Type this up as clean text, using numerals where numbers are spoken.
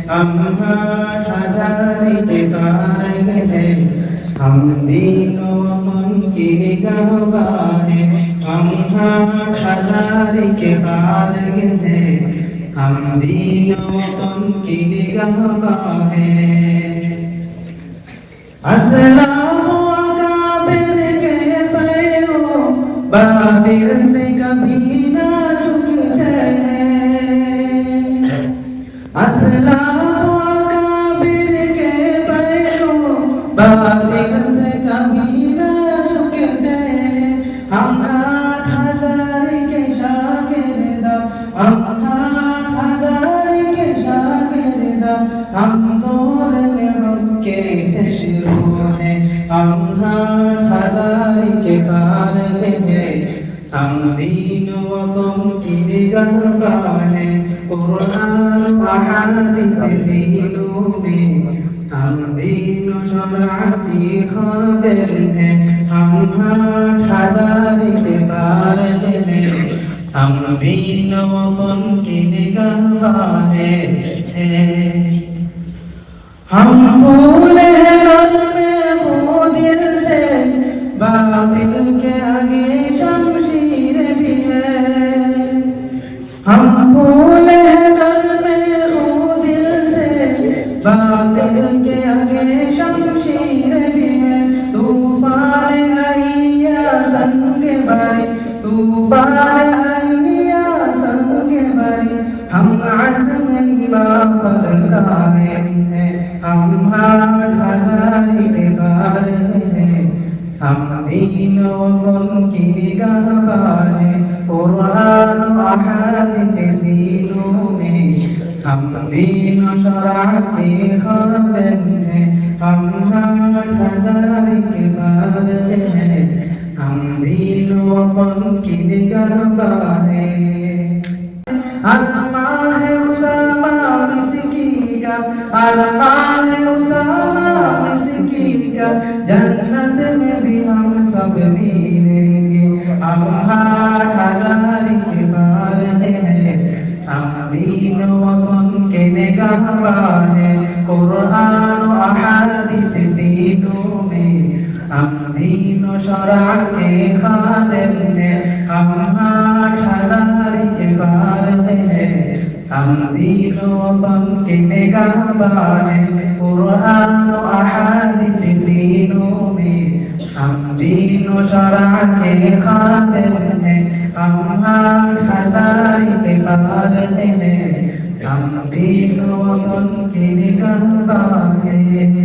हम हाट हजारी के फारग है, हम दीनो अपन की निगाहबां है। हम हाट हजारी के फारग है, हम दीनो अपन की निगाहबां है। अस्सलामु अकाबिर के पैरों, बातिल से कभी ना झुकते हैं। अस्सलामु अकाबिर के पैरों, बातिल से कभी ना झुकते हैं। हम हाट हजारी के शागिर्द, हम हाट हजारी के शागिर्द, हम दौर में के शुरू है। हम हाट हजारी के फारग है, हम दीन वतन की निगाहबां है। कुरान अहादीस सीनों में हम दीन शरअ की खादिर है। हम हाट हजारी के फारग है, हम दीन वतन की निगाहबां है। हम भूले दल में खो दिल से, बातिल के आगे शमशीर भी है। हम भूले दल में खो दिल से, बातिल के आगे शमशीर भी है। तूफान आइया संग बारी, तूफान आइया संग बारी, हम अज़्म इमाम पर कायम है। हम हाट हजारी के फारग है, हम दीन वतन की निगाहबां है। कुरान अहादीस सीनों में हम दीन शरअ के खादिम है। हम हाट हजारी के फारग है, हम दीन वतन की निगाहबां है। अल्लाह है उसामा मिस्की का, अल्लाह है उसामा मिस्की का, जन्नत में भी हम सब मिलेंगे। हम हाट हजारी के फारग है, हम दीन वतन के निगाहबां है। कुरान अहादीस सीनों में हम दीन शरअ के खादिम है। हम हाट हजारी के फारग है, हम दीन वतन के निगाहबां है। कुरान अहादीस सीनों में हम दीन शरअ के खादिम है। हम हाट हजारी के फारग है, हम दीन वतन के निगाहबां है।